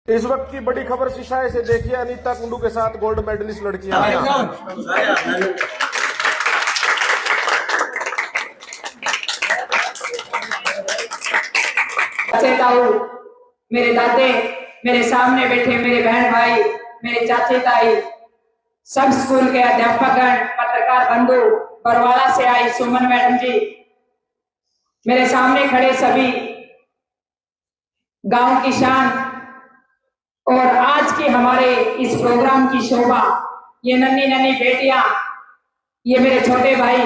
इस वक्त की बड़ी खबर शीशाए से देखिए, अनीता कुंडू के साथ गोल्ड मेडलिस्ट लड़कियां। मेरे दादे, मेरे सामने बैठे मेरे बहन भाई, मेरे चाचे ताई, सब स्कूल के अध्यापकगण, पत्रकार बंधु, बरवाला से आई सुमन मैडम जी, मेरे सामने खड़े सभी गांव की शान और आज के हमारे इस प्रोग्राम की शोभा, ये नन्ही नन्ही बेटियां, ये मेरे छोटे भाई,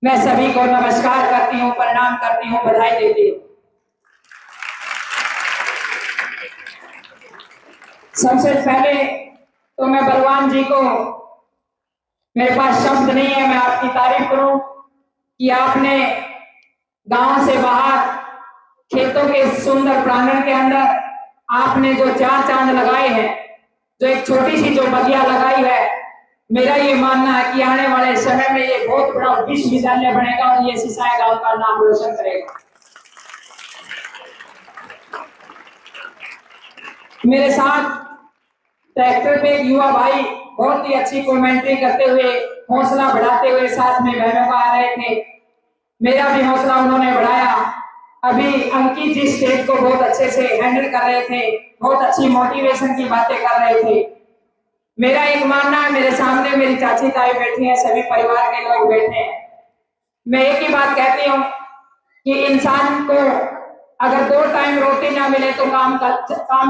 मैं सभी को नमस्कार करती हूँ, प्रणाम करती हूँ, बधाई देती हूँ। सबसे पहले तो मैं बलवान जी को, मेरे पास शब्द नहीं है, मैं आपकी तारीफ करूं कि आपने गांव से बाहर खेतों के सुंदर प्रांगण के अंदर आपने जो चार चांद लगाए हैं, जो एक छोटी सी जो बगिया लगाई है, मेरा ये मानना है कि आने वाले समय में ये बहुत बड़ा विश्वविद्यालय बनेगा और ये शीशाए गांव का नाम रोशन करेगा। मेरे साथ ट्रैक्टर पे एक युवा भाई बहुत ही अच्छी कमेंट्री करते हुए, हौसला बढ़ाते हुए साथ में बहनों का आ रहे थे, मेरा भी हौसला उन्होंने बढ़ाया। अभी अंकित जी स्टेज को बहुत अच्छे से हैंडल कर रहे थे, बहुत अच्छी मोटिवेशन की बातें कर रहे थे। मेरा एक मानना है, मेरे सामने मेरी चाची ताई बैठी हैं, सभी परिवार के लोग बैठे हैं, मैं एक ही बात कहती हूँ कि इंसान को अगर 2 टाइम रोटी ना मिले तो काम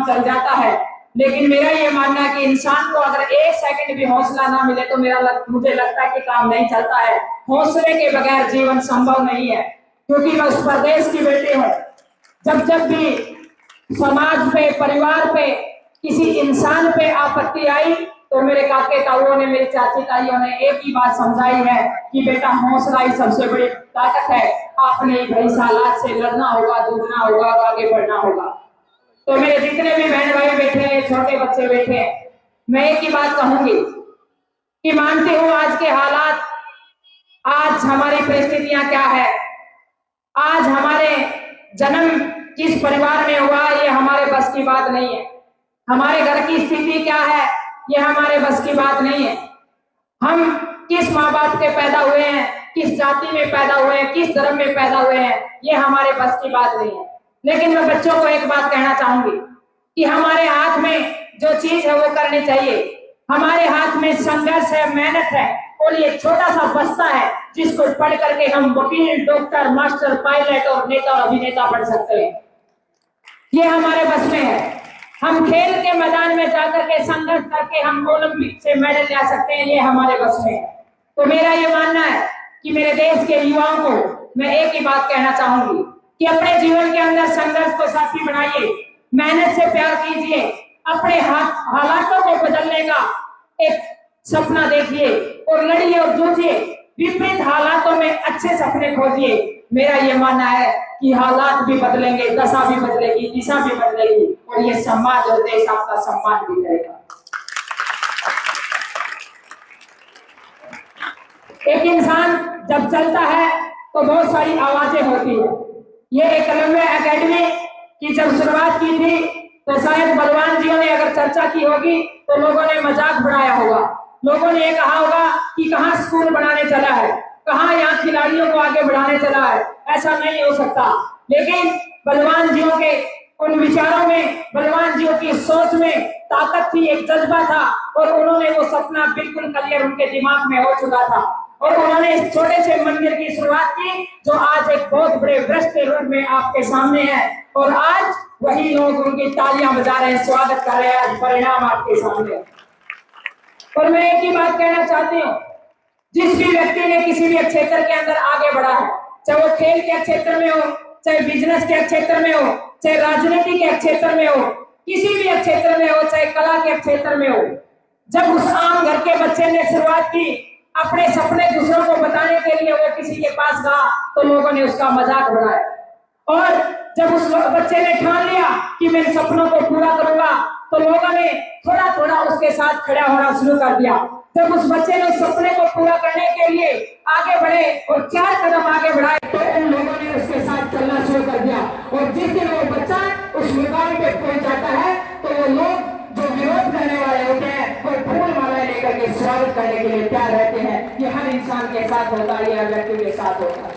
चल जाता है, लेकिन मेरा ये मानना है कि इंसान को अगर 1 सेकंड भी हौसला ना मिले तो मुझे लगता है कि काम नहीं चलता है। हौसले के बगैर जीवन संभव नहीं है, क्योंकि मैं उस प्रदेश की बेटी हूँ। जब भी समाज पे, परिवार पे, किसी इंसान पे आपत्ति आई तो मेरे काके ताऊओं ने, मेरी चाची ताइयों ने एक ही बात समझाई है कि बेटा हौसला ही सबसे बड़ी ताकत है, आपने भई हालात से लड़ना होगा, जूझना होगा, आगे बढ़ना होगा। तो मेरे जितने भी बहन भाई बैठे हैं, छोटे बच्चे बैठे हैं, मैं एक ही बात कहूंगी कि मानती हूँ आज के हालात, आज हमारी परिस्थितियां क्या है, आज हमारे जन्म किस परिवार में हुआ ये हमारे बस की बात नहीं है, हमारे घर की स्थिति क्या है ये हमारे बस की बात नहीं है, हम किस माँ बाप के पैदा हुए हैं, किस जाति में पैदा हुए हैं, किस धर्म में पैदा हुए हैं, ये हमारे बस की बात नहीं है। लेकिन मैं बच्चों को एक बात कहना चाहूंगी कि हमारे हाथ में जो चीज है वो करनी चाहिए। हमारे हाथ में संघर्ष है, मेहनत है, और ये छोटा सा बस्ता है जिसको पढ़ करके हम वकील, डॉक्टर, मास्टर, पायलट और नेता और अभिनेता बन सकते हैं। ये हमारे बस में है। हम खेल के मैदान में जाकर के संघर्ष करके हम ओलंपिक से मेडल ला सकते हैं, ये हमारे बस में है। तो मेरा ये मानना है कि मेरे देश के युवाओं को मैं एक ही बात कहना चाहूंगी कि अपने जीवन के अंदर संघर्ष को साथी बनाइए, मेहनत से प्यार कीजिए, अपने हालातों को बदलने का एक सपना देखिए और लड़िए और जूझिए, विपरीत हालातों में अच्छे सपने खोजिए। मेरा ये मानना है कि हालात भी बदलेंगे, दशा भी बदलेगी, दिशा भी बदलेगी और ये समाज और देश आपका सम्मान भी करेगा। एक इंसान जब चलता है तो बहुत सारी आवाजें होती है। ये एकलव्य एकेडमी की जब शुरुआत की थी तो शायद बलवान जी ने अगर चर्चा की होगी तो लोगों ने मजाक बनाया होगा, लोगों ने ये कहा होगा कि कहाँ स्कूल बनाने चला है, कहाँ यहाँ खिलाड़ियों को आगे बढ़ाने चला है, ऐसा नहीं हो सकता। लेकिन बलवान जियों के उन विचारों में, बलवान जियों की सोच में ताकत थी, एक जज्बा था और उन्होंने वो सपना बिल्कुल क्लियर उनके दिमाग में हो चुका था और उन्होंने इस छोटे से मंदिर की शुरुआत की जो आज एक बहुत बड़े वृक्ष के रूप में आपके सामने है और आज वही लोग उनकी तालियां बजा रहे हैं, स्वागत कर रहे हैं, आज परिणाम आपके सामने। और मैं एक ही बात कहना चाहती हूँ, जिस भी व्यक्ति ने किसी भी क्षेत्र के अंदर आगे बढ़ा है, चाहे वो खेल के क्षेत्र में हो, चाहे बिजनेस के क्षेत्र में हो, चाहे राजनीति के क्षेत्र में हो, किसी भी क्षेत्र में हो, चाहे कला के क्षेत्र में हो, जब उस आम घर के बच्चे ने शुरुआत की अपने सपने दूसरों को बताने के लिए, वो किसी के पास गया तो लोगों ने उसका मजाक बनाया और जब उस बच्चे ने ठान लिया कि मैं सपनों को पूरा करूंगा तो लोगों ने थोड़ा थोड़ा उसके साथ खड़ा होना शुरू कर दिया। जब उस बच्चे ने सपने को पूरा करने के लिए आगे बढ़े और 4 कदम आगे बढ़ाए तो उन लोगों ने उसके साथ चलना शुरू कर दिया और जिस दिन वो बच्चा उस मुकाम पे पहुंच जाता है के साथ होता है या व्यक्ति के साथ होता है।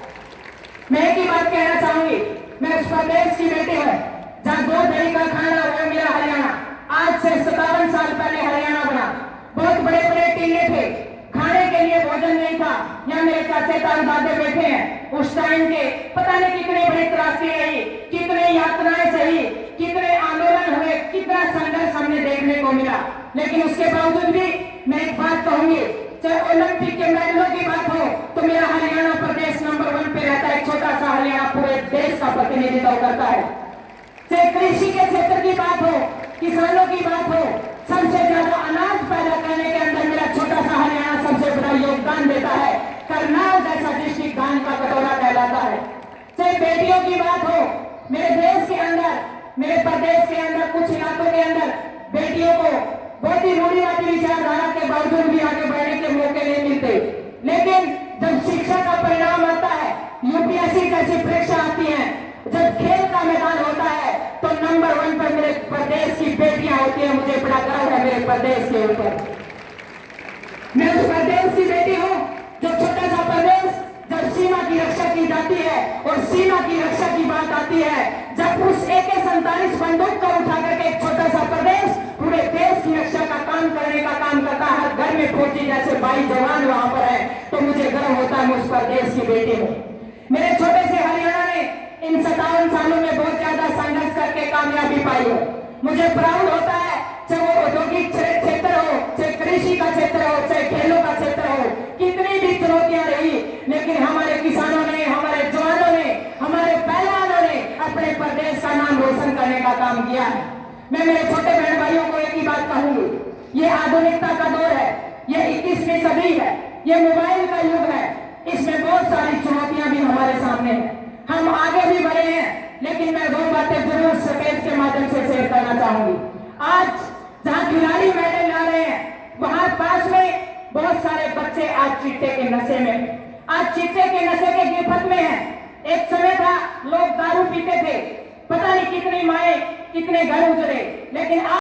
मैं एक ही बात कहना चाहूंगी, मैं उस प्रदेश की बेटी हूँ जहाँ दो दही का खाना वो मेरा हरियाणा। आज से 57 साल पहले हरियाणा बना। बहुत बड़े बड़े टीले थे, खाने के लिए भोजन नहीं था। यहाँ मेरे चाचे ताऊ दादे बैठे हैं, उस टाइम के पता नहीं कितनी बड़ी त्रासदी रही, कितने यातनाएं सही, कितने आंदोलन हुए, कितना संघर्ष हमने देखने को मिला। लेकिन उसके बावजूद भी मैं एक बात कहूंगी, चाहे ओलंपिक के मेडलों की बात हो तो मेरा हरियाणा प्रदेश नंबर 1 पे रहता है। छोटा सा हरियाणा पूरे देश का प्रतिनिधित्व करता है। चाहे कृषि के क्षेत्र की बात हो, किसानों की बात हो, सबसे ज्यादा अनाज पैदा करने के अंदर मेरा छोटा सा हरियाणा सबसे बड़ा योगदान देता है। करनाल जैसा डिस्ट्रिक्ट धान का कटोरा कहलाता है। चाहे बेटियों की बात हो, मेरे देश के अंदर, मेरे प्रदेश के अंदर कुछ इलाकों के अंदर बेटियों को बहुत ही रूढ़िवादी विचारधारा के बावजूद भी आगे बढ़ने के मौके नहीं मिलते। लेकिन जब शिक्षा का परिणाम आता है, यूपीएससी जैसी परीक्षा आती है, जब खेल का मैदान होता है तो नंबर 1 पर मेरे प्रदेश की बेटियां होती है। मुझे बड़ा गर्व है मेरे प्रदेश के ऊपर। मैं उस प्रदेश की बेटी हूँ जो छोटा सा प्रदेश, जब सीमा की रक्षा की जाती है और सीमा की रक्षा की बात आती है, जब उस AK-47 बंदूक को उठा करके एक छोटा सा प्रदेश पूरे देश की रक्षा का काम करने का काम करता है, हर घर में फौजी जैसे भाई जवान वहां पर है, तो मुझे गर्व होता है मैं उस प्रदेश की बेटी हूँ। मेरे छोटे से हरियाणा ने इन 57 सालों में बहुत ज्यादा संघर्ष करके कामयाबी पाई है। मुझे प्राउड होता है, चाहे वो औद्योगिक क्षेत्र हो, चाहे कृषि का क्षेत्र हो, चाहे खेलों का क्षेत्र हो, कितनी भी चुनौतियां रही, लेकिन हमारे किसानों ने, हमारे जवानों ने, हमारे पहलवानों ने अपने प्रदेश का नाम रोशन करने का काम किया है। मैं मेरे छोटे बहन भाइयों को एक ही बात कहूंगी, ये आधुनिकता का दौर है, ये 21वीं सदी है, ये मोबाइल का युग है, इसमें बहुत सारी चुनौतियां भी हमारे सामने हैं। हम आगे भी बढ़े हैं, लेकिन मैं दो बातें जरूर स्टेज के माध्यम से शेयर करना चाहूंगी। आज जहां खिलाड़ी मेडल ला रहे हैं, वहां पास में बहुत सारे बच्चे आज चिट्टे के नशे में, आज चिट्टे के नशे के गिरफ्त में हैं। एक समय था लोग दारू पीते थे, पता नहीं कितनी माएं, कितने घर उजड़े, लेकिन